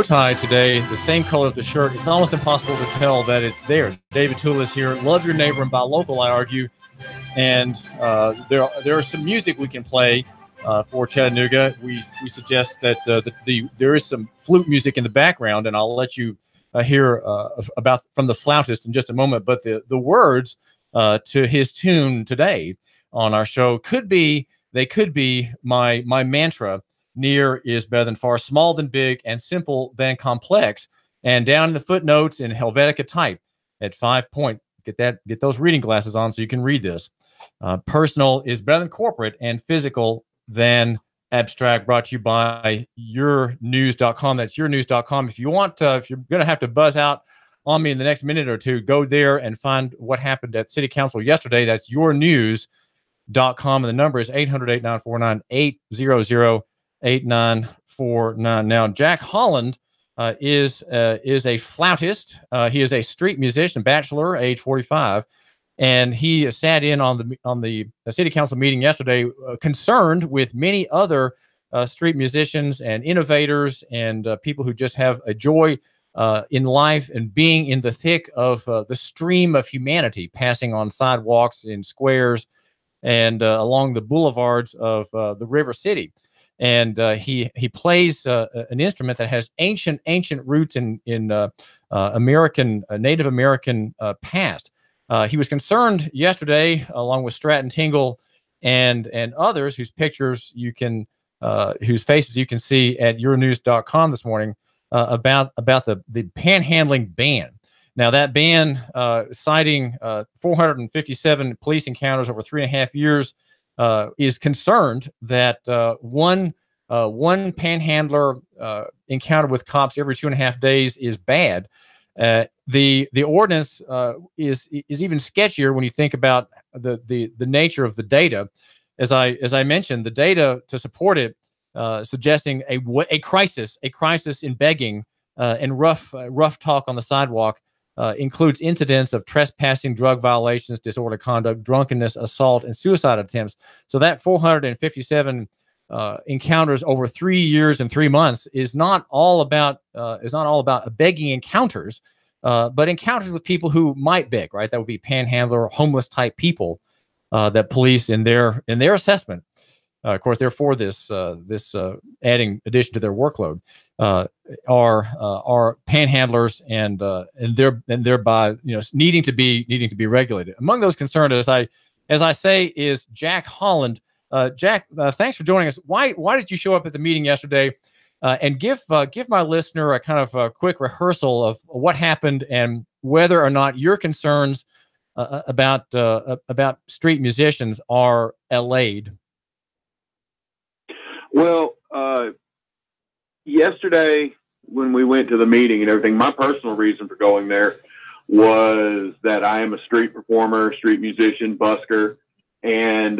tie today, the same color of the shirt. It's almost impossible to tell that it's there. David Tool is here. Love your neighbor and buy local, I argue. And there are some music we can play for Chattanooga. We suggest that there is some flute music in the background, and I'll let you hear about from the flautist in just a moment. But the words to his tune today on our show could be my mantra. Near is better than far, small than big, and simple than complex. And down in the footnotes in Helvetica type at 5 point. Get those reading glasses on so you can read this. Personal is better than corporate, and physical than abstract. Brought to you by yournews.com. That's yournews.com. If you want, if you're going to have to buzz out on me in the next minute or two, go there and find what happened at City Council yesterday. That's yournews.com. And the number is 800-8949-800. 8949. Now, Jack Holland is a flautist. He is a street musician, bachelor, age 45, and he sat in on the city council meeting yesterday, concerned with many other street musicians and innovators and people who just have a joy in life and being in the thick of the stream of humanity, passing on sidewalks, in squares, and along the boulevards of the River City. And he plays an instrument that has ancient roots in American Native American past. He was concerned yesterday, along with Stratton Tingle and others whose pictures you can, whose faces you can see at yournews.com this morning, about the panhandling ban. Now, that ban, citing 457 police encounters over 3.5 years. Is concerned that one panhandler encounter with cops every 2.5 days is bad. The ordinance is even sketchier when you think about the nature of the data. As I mentioned, the data to support it, suggesting a crisis in begging and rough talk on the sidewalk. Includes incidents of trespassing, drug violations, disorderly conduct, drunkenness, assault, and suicide attempts. So that 457 encounters over 3 years and 3 months is not all about begging encounters, but encounters with people who might beg. Right, that would be panhandler, homeless type people that police in their assessment. Of course, they're for this adding addition to their workload. Are panhandlers and thereby needing to be regulated. Among those concerned, as I say, is Jack Holland. Jack, thanks for joining us. Why did you show up at the meeting yesterday? And give my listener a kind of a quick rehearsal of what happened and whether or not your concerns about street musicians are allayed. Well, yesterday when we went to the meeting and everything, my personal reason for going there was that I am a street performer, street musician, busker, and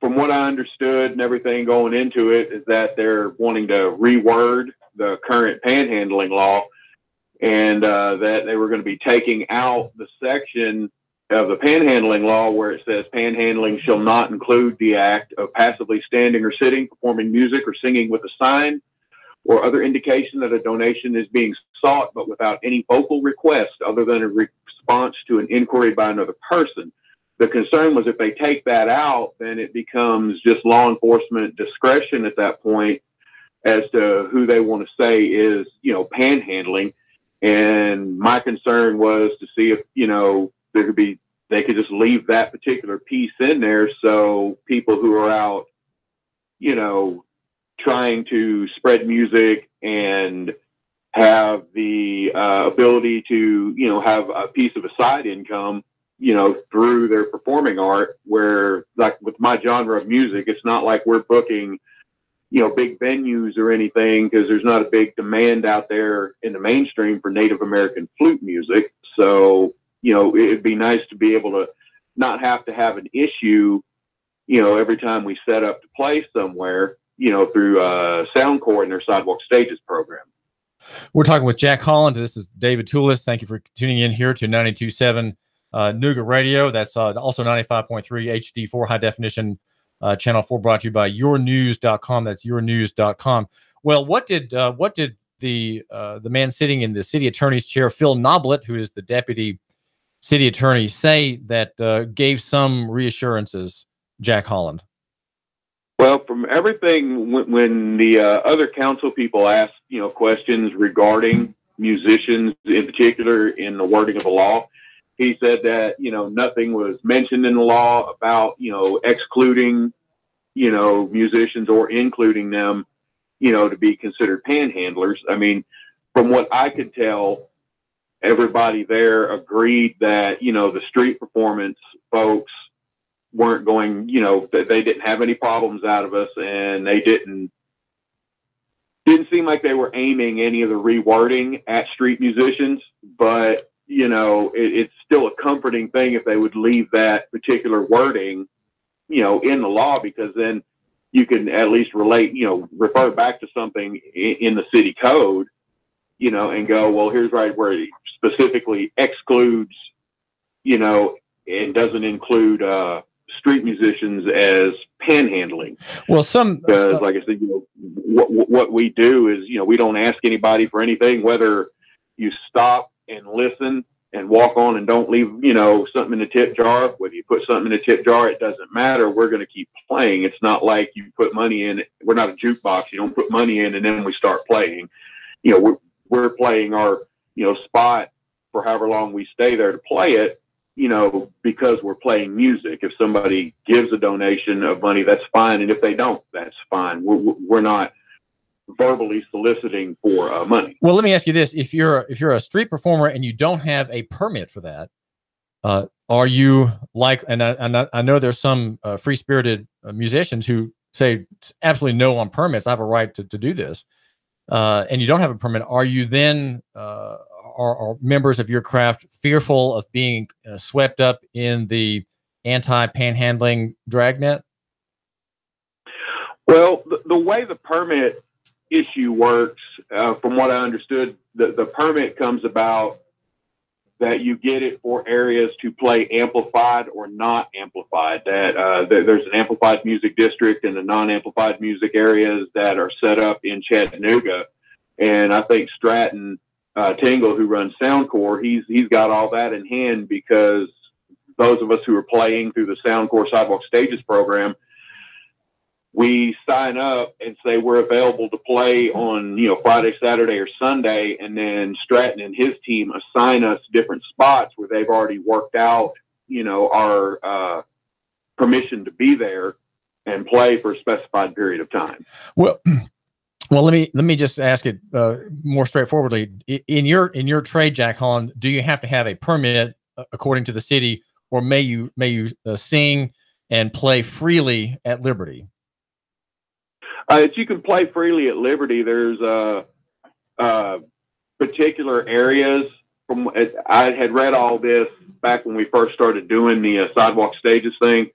from what I understood and everything going into it is that they're wanting to reword the current panhandling law, and that they were going to be taking out the section of the panhandling law where it says panhandling shall not include the act of passively standing or sitting, performing music or singing with a sign or other indication that a donation is being sought, but without any vocal request other than a response to an inquiry by another person. The concern was if they take that out, then it becomes just law enforcement discretion at that point as to who they want to say is, panhandling. And my concern was to see if, they could just leave that particular piece in there so people who are out, trying to spread music and have the ability to, have a piece of a side income, through their performing art, where like with my genre of music, it's not like we're booking, big venues or anything, because there's not a big demand out there in the mainstream for Native American flute music. So, it'd be nice to be able to not have to have an issue, every time we set up to play somewhere, through Soundcore and their Sidewalk Stages program. We're talking with Jack Holland. This is David Toulis. Thank you for tuning in here to 92.7 Nooga Radio. That's also 95.3 HD4 high definition Channel 4, brought to you by yournews.com. That's yournews.com. Well, what did the man sitting in the city attorney's chair, Phil Noblet, who is the deputy city attorney, say that gave some reassurances, Jack Holland? Well, from everything, when the other council people asked, questions regarding musicians in particular in the wording of the law, he said that, nothing was mentioned in the law about, excluding, musicians or including them, to be considered panhandlers. I mean, from what I could tell, everybody there agreed that, the street performance folks weren't going, that they didn't have any problems out of us, and they didn't seem like they were aiming any of the rewording at street musicians. But, it's still a comforting thing if they would leave that particular wording, in the law, because then you can at least refer back to something in the city code, and go, well, here's right where it specifically excludes, and doesn't include street musicians as panhandling. Well, because, like I said, what we do is, we don't ask anybody for anything, whether you stop and listen and walk on and don't leave, something in the tip jar. Whether you put something in the tip jar, it doesn't matter. We're going to keep playing. It's not like you put money in. We're not a jukebox. You don't put money in and then we start playing. We're playing our, spot for however long we stay there to play it, because we're playing music. If somebody gives a donation of money, that's fine. And if they don't, that's fine. We're not verbally soliciting for money. Well, let me ask you this. If you're a street performer and you don't have a permit for that, are you like, and I know there's some free-spirited musicians who say absolutely no on permits. I have a right to do this. And you don't have a permit. Are you then, are members of your craft fearful of being swept up in the anti-panhandling dragnet? Well, the way the permit issue works, from what I understood, the permit comes about that you get it for areas to play amplified or not amplified. That there's an amplified music district and the non-amplified music areas that are set up in Chattanooga. And I think Stratton Tingle, who runs Soundcore, he's got all that in hand, because those of us who are playing through the Soundcore Sidewalk Stages program, we sign up and say we're available to play on, Friday, Saturday, or Sunday. And then Stratton and his team assign us different spots where they've already worked out, our permission to be there and play for a specified period of time. Well, let me just ask it more straightforwardly. In your trade, Jack Holland, do you have to have a permit according to the city, or may you sing and play freely at Liberty? You can play freely at Liberty. There's particular areas. I had read all this back when we first started doing the sidewalk stages thing.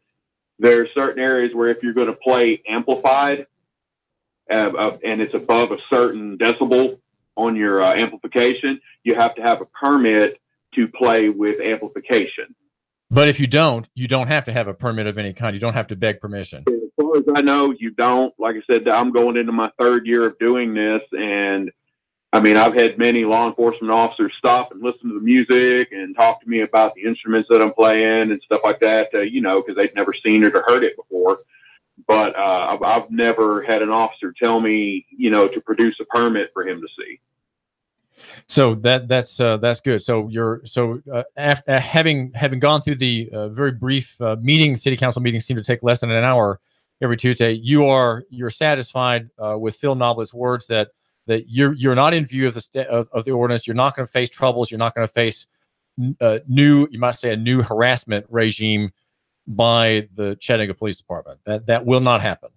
There are certain areas where if you're going to play amplified, and it's above a certain decibel on your amplification, you have to have a permit to play with amplification. But if you don't have to have a permit of any kind. You don't have to beg permission. As far as I know, you don't. Like I said, I'm going into my third year of doing this, and I mean, I've had many law enforcement officers stop and listen to the music and talk to me about the instruments that I'm playing and stuff like that, because they've never seen it or heard it before. But I've never had an officer tell me, to produce a permit for him to see. So that's good. So after having gone through the very brief meeting, city council meetings seem to take less than an hour every Tuesday. You're satisfied with Phil Noblet's words that you're not in view of the ordinance. You're not going to face troubles. You're not going to face a new harassment regime by the Chattanooga Police Department. That will not happen.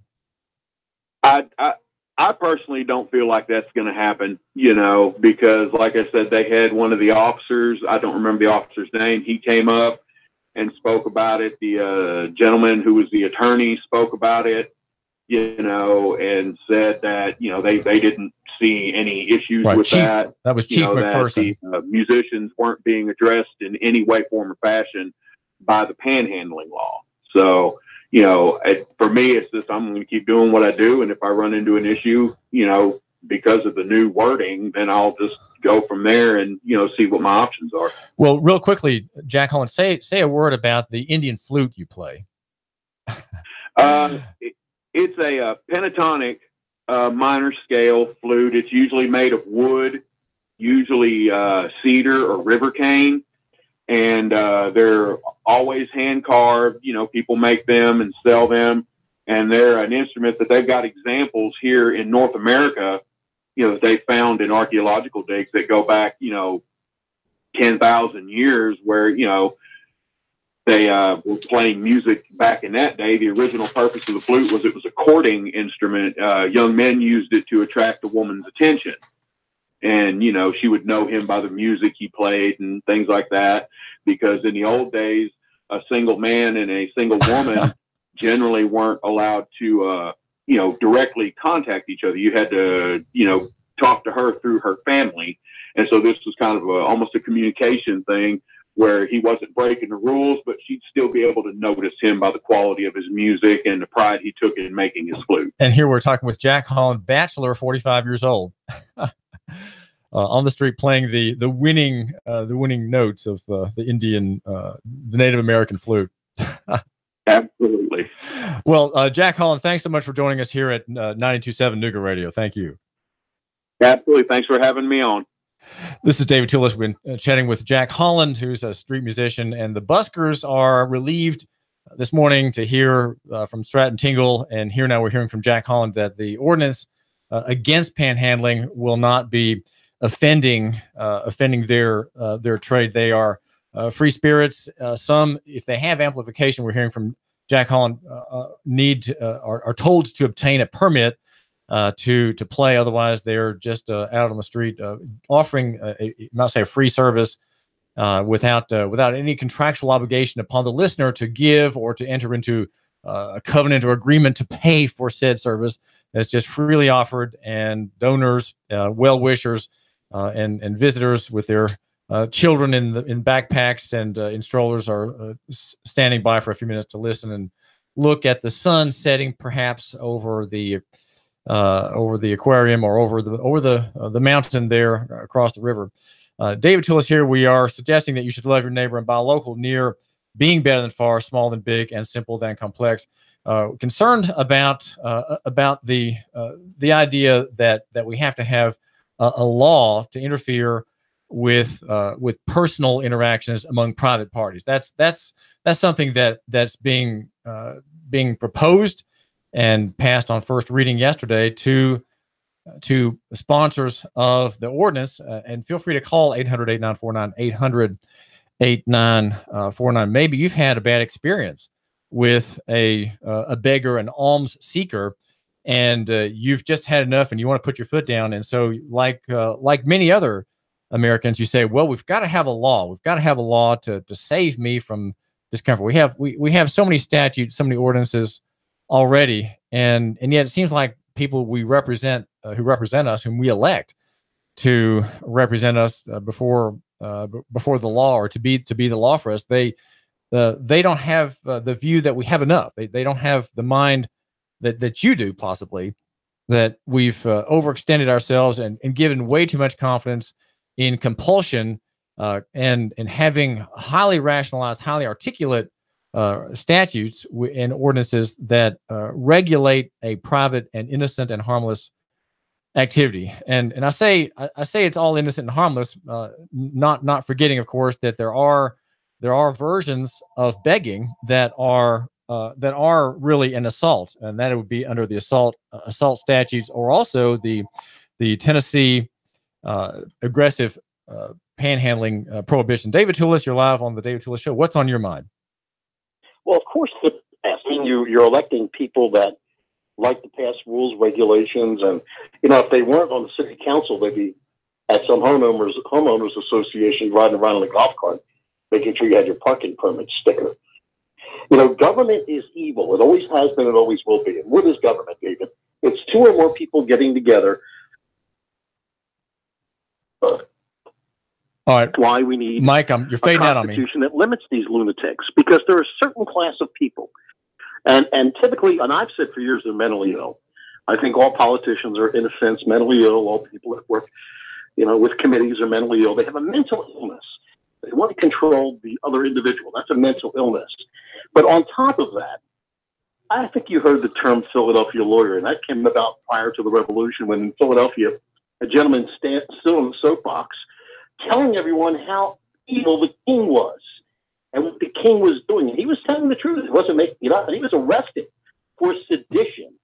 I personally don't feel like that's going to happen, because like I said, they had one of the officers, I don't remember the officer's name. He came up and spoke about it. The gentleman who was the attorney spoke about it, and said that, they didn't see any issues with that. That was Chief McPherson. That the musicians weren't being addressed in any way, form, or fashion by the panhandling law. So, for me, it's just, I'm going to keep doing what I do. And if I run into an issue, because of the new wording, then I'll just go from there and, see what my options are. Well, real quickly, Jack Holland, say a word about the Indian flute you play. It's a pentatonic minor scale flute. It's usually made of wood, usually cedar or river cane, and they're always hand carved. People make them and sell them, and they're an instrument that they've got examples here in North America, that they found in archaeological digs that go back, 10,000 years, where they were playing music back in that day. The original purpose of the flute was it was a courting instrument. Young men used it to attract a woman's attention. And, she would know him by the music he played and things like that. Because in the old days, a single man and a single woman generally weren't allowed to, directly contact each other. You had to, talk to her through her family. And so this was kind of almost a communication thing, where he wasn't breaking the rules, but she'd still be able to notice him by the quality of his music and the pride he took in making his flute. And here we're talking with Jack Holland, bachelor, 45 years old, on the street playing the winning notes of the Indian, the Native American flute. Absolutely. Well, Jack Holland, thanks so much for joining us here at 92.7 Nougat Radio. Thank you. Absolutely. Thanks for having me on. This is David Toulis. We've been chatting with Jack Holland, who's a street musician, and the buskers are relieved this morning to hear from Stratton Tingle, and here now we're hearing from Jack Holland that the ordinance against panhandling will not be offending their trade. They are free spirits. Some, if they have amplification, we're hearing from Jack Holland, are told to obtain a permit to play. Otherwise, they're just out on the street offering, a free service without any contractual obligation upon the listener to give or to enter into a covenant or agreement to pay for said service. That's just freely offered, and donors, well-wishers, and visitors with their children in backpacks and in strollers are standing by for a few minutes to listen and look at the sun setting, perhaps over the aquarium or over the mountain there across the river. David Toulis here. We are suggesting that you should love your neighbor and buy local, near, being better than far, small than big, and simple than complex. Concerned about the idea that we have to have a law to interfere with personal interactions among private parties. That's something that's being proposed and passed on first reading yesterday to sponsors of the ordinance. And feel free to call 800-8949, 800-8949. Maybe you've had a bad experience with a beggar, an alms seeker, and you've just had enough and you want to put your foot down. And so like many other Americans, you say, well, we've got to have a law. We've got to have a law to save me from discomfort. We have so many statutes, so many ordinances already, and yet it seems like people we represent, who represent us, whom we elect to represent us before the law, or to be the law for us, they don't have the view that we have enough. They don't have the mind that you do, possibly, that we've overextended ourselves and given way too much confidence in compulsion and having highly rationalized, highly articulate statutes and ordinances that regulate a private and innocent and harmless activity. And I say it's all innocent and harmless, not forgetting, of course, that there are versions of begging that are really an assault, and that it would be under the assault statutes, or also the Tennessee aggressive panhandling prohibition. David Toulis, you're live on the David Toulis Show. What's on your mind? Well, of course, you're electing people that like to pass rules, regulations, and if they weren't on the city council, they'd be at some homeowners association riding around in a golf cart, making sure you had your parking permit sticker. Government is evil. It always has been. It always will be. And what is government, David? It's two or more people getting together. All right. Why we need Mike, you're fading out on me. A constitution that limits these lunatics, because there are a certain class of people, and typically, and I've said for years, they're mentally ill. I think all politicians are, in a sense, mentally ill. All people that work, with committees are mentally ill. They have a mental illness. They want to control the other individual. That's a mental illness. But on top of that, I think you heard the term Philadelphia lawyer, and that came about prior to the revolution when in Philadelphia, a gentleman stood on the soapbox telling everyone how evil the king was and what the king was doing. And he was telling the truth. He wasn't making it up. And he was arrested for sedition.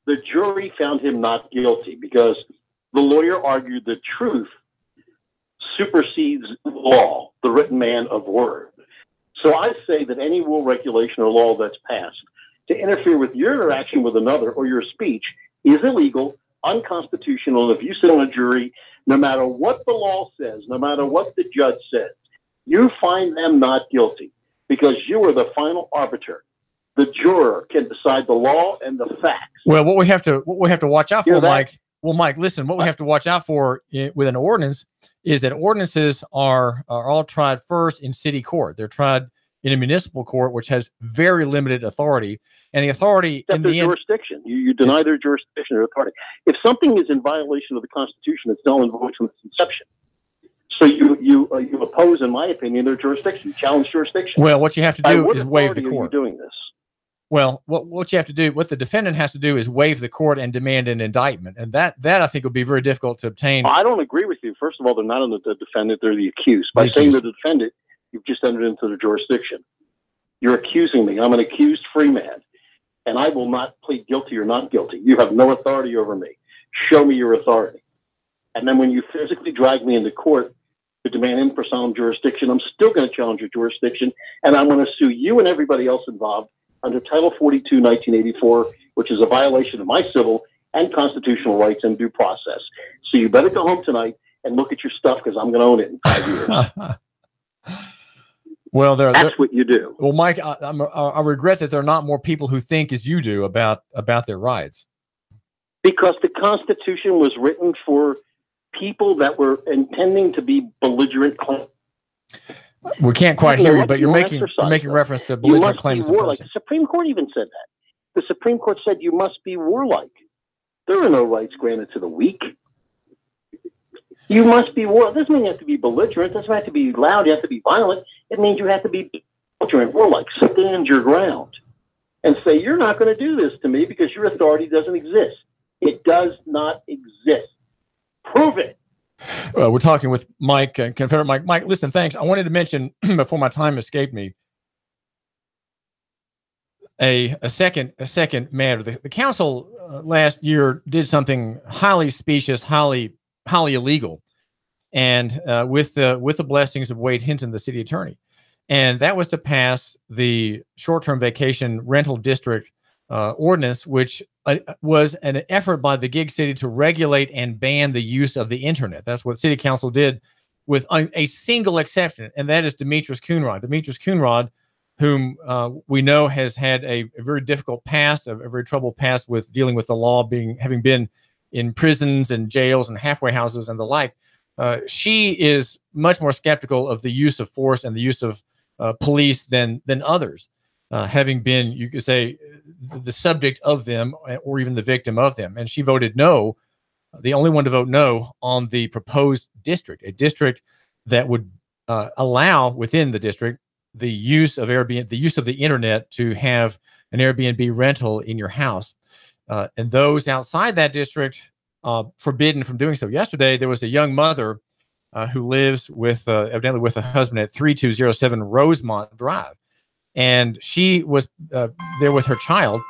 The jury found him not guilty because the lawyer argued the truth supersedes law, the written man of word. So I say that any rule, regulation, or law that's passed to interfere with your interaction with another or your speech is illegal, unconstitutional. And if you sit on a jury, no matter what the law says, no matter what the judge says, you find them not guilty because you are the final arbiter. The juror can decide the law and the facts. Well, what we have to watch out for, Mike. Well, Mike, listen. What we have to watch out for with an ordinance is that ordinances are all tried first in city court. They're tried in a municipal court, which has very limited authority, and the authority in the jurisdiction. You deny their jurisdiction or authority. If something is in violation of the Constitution, it's null and void from its inception. So you oppose, in my opinion, their jurisdiction. You challenge jurisdiction. Well, what you have to do is waive the court. Are you doing this? Well, what you have to do, what the defendant has to do is waive the court and demand an indictment. And that I think would be very difficult to obtain. I don't agree with you. First of all, they're not the defendant, they're the accused. By saying they're the defendant, you've just entered into the jurisdiction. You're accusing me. I'm an accused free man, and I will not plead guilty or not guilty. You have no authority over me. Show me your authority. And then when you physically drag me into court to demand in personam jurisdiction, I'm still going to challenge your jurisdiction, and I'm going to sue you and everybody else involved under Title 42, 1984, which is a violation of my civil and constitutional rights and due process. So you better go home tonight and look at your stuff because I'm going to own it in 5 years. Well, that's what you do. Well, Mike, I regret that there are not more people who think as you do about their rights. Because the Constitution was written for people that were intending to be belligerent claimants. We can't quite hear you, but you're making reference to belligerent claims. Warlike. The Supreme Court even said that. The Supreme Court said you must be warlike. There are no rights granted to the weak. You must be warlike. It doesn't mean you have to be belligerent. It doesn't have to be loud. You have to be violent. It means you have to be belligerent, warlike. Stand your ground and say, you're not going to do this to me because your authority doesn't exist. It does not exist. Prove it. We're talking with Mike, Confederate Mike. Mike, listen, thanks. I wanted to mention before my time escaped me a second matter. The council last year did something highly specious, highly illegal, and with the blessings of Wade Hinton, the city attorney, and that was to pass the short-term vacation rental district ordinance, which was an effort by the gig city to regulate and ban the use of the internet. That's what city council did, with a single exception, and that is Demetrius Coonrod. Demetrius Coonrod, whom we know has had a very difficult past, a very troubled past with dealing with the law, having been in prisons and jails and halfway houses and the like. She is much more skeptical of the use of force and the use of police than others, having been, you could say, the subject of them or even the victim of them. And she voted no, the only one to vote no on the proposed district, a district that would allow within the district the use of Airbnb, the use of the internet to have an Airbnb rental in your house. And those outside that district forbidden from doing so. Yesterday, there was a young mother who lives with evidently with a husband at 3207 Rosemont Drive. And she was there with her child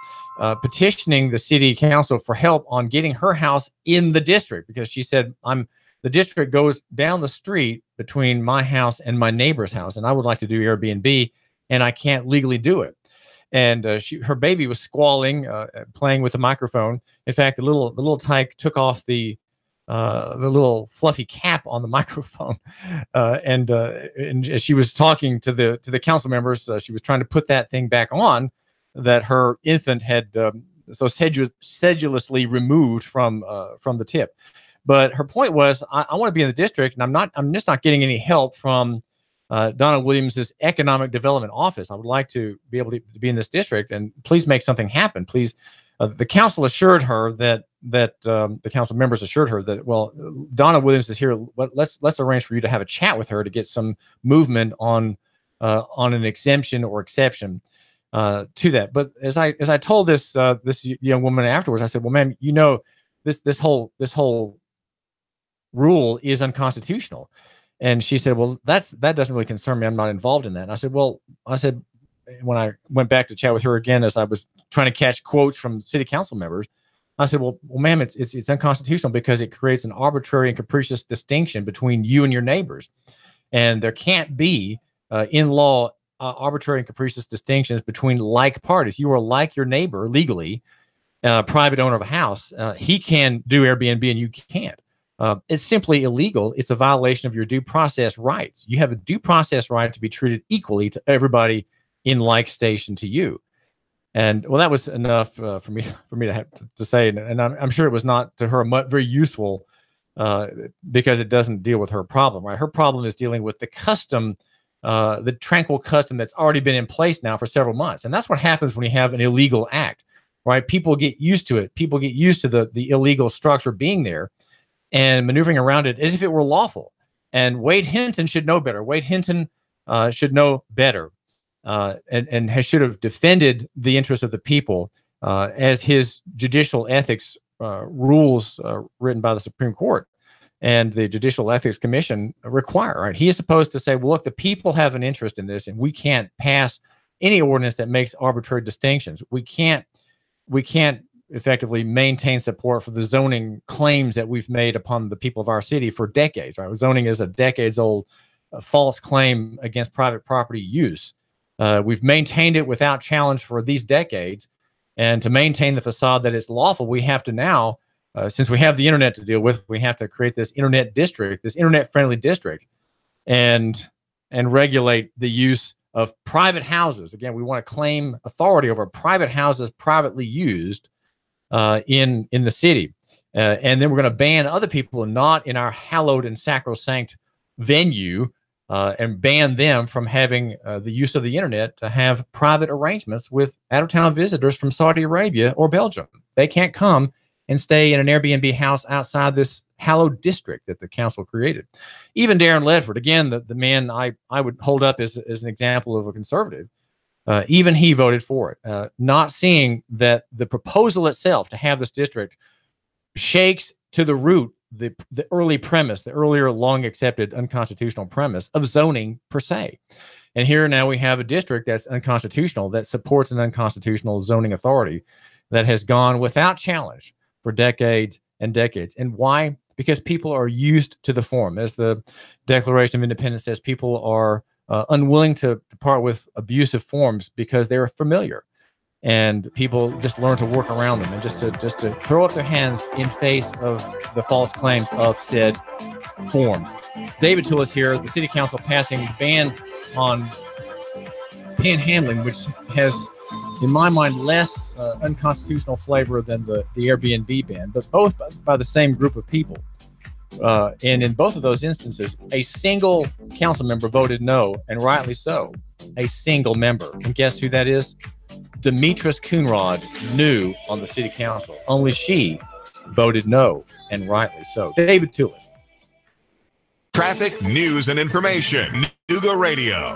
petitioning the city council for help on getting her house in the district, because she said, the district goes down the street between my house and my neighbor's house, and I would like to do Airbnb, and I can't legally do it. And her baby was squalling, playing with the microphone. In fact, the little tyke took off the little fluffy cap on the microphone, and as she was talking to the council members, she was trying to put that thing back on that her infant had so sedulously removed from the tip. But her point was, I want to be in the district, and I'm just not getting any help from Donna Williams's economic development office. I would like to be able to be in this district, and please make something happen. Please The council assured her that the council members assured her that, well, Donna Williams is here. Let's arrange for you to have a chat with her to get some movement on an exemption or exception to that. But as I told this young woman afterwards, I said, well, ma'am, you know, this whole rule is unconstitutional. And she said, well, that doesn't really concern me. I'm not involved in that. And I said, when I went back to chat with her again, as I was trying to catch quotes from city council members, I said, well, ma'am, it's unconstitutional because it creates an arbitrary and capricious distinction between you and your neighbors. And there can't be in law arbitrary and capricious distinctions between like parties. You are like your neighbor legally, private owner of a house. He can do Airbnb and you can't. It's simply illegal. It's a violation of your due process rights. You have a due process right to be treated equally to everybody in like station to you. And well, that was enough for me to have to say. And I'm sure it was not to her very useful because it doesn't deal with her problem. Right? Her problem is dealing with the custom, the tranquil custom that's already been in place now for several months. And that's what happens when you have an illegal act. Right? People get used to it. People get used to the illegal structure being there and maneuvering around it as if it were lawful. And Wade Hinton should know better. Wade Hinton should know better. And should have defended the interests of the people as his judicial ethics rules written by the Supreme Court and the Judicial Ethics Commission require. Right? He is supposed to say, well, look, the people have an interest in this, and we can't pass any ordinance that makes arbitrary distinctions. We can't effectively maintain support for the zoning claims that we've made upon the people of our city for decades. Right? Zoning is a decades-old false claim against private property use. We've maintained it without challenge for these decades. And to maintain the facade that it's lawful, we have to now, since we have the internet to deal with, we have to create this internet district, this internet-friendly district, and regulate the use of private houses. Again, we want to claim authority over private houses privately used in the city. And then we're going to ban other people not in our hallowed and sacrosanct venue and ban them from having the use of the internet to have private arrangements with out-of-town visitors from Saudi Arabia or Belgium. They can't come and stay in an Airbnb house outside this hallowed district that the council created. Even Darren Ledford, again, the man I would hold up as an example of a conservative, even he voted for it, not seeing that the proposal itself to have this district shakes to the root the early premise, the earlier long accepted unconstitutional premise of zoning per se. And here now we have a district that's unconstitutional, that supports an unconstitutional zoning authority that has gone without challenge for decades and decades. And why? Because people are used to the form. As the Declaration of Independence says, people are unwilling to part with abusive forms because they're familiar. And people just learn to work around them and just to throw up their hands in face of the false claims of said forms. David Tullis here, the City Council passing ban on panhandling, which has, in my mind, less unconstitutional flavor than the Airbnb ban, but both by the same group of people. And in both of those instances, a single council member voted no, and rightly so. A single member. And guess who that is? Demetris Coonrod, new on the city council. Only she voted no, and rightly so. David Tullis. Traffic, news, and information. Nuga Radio.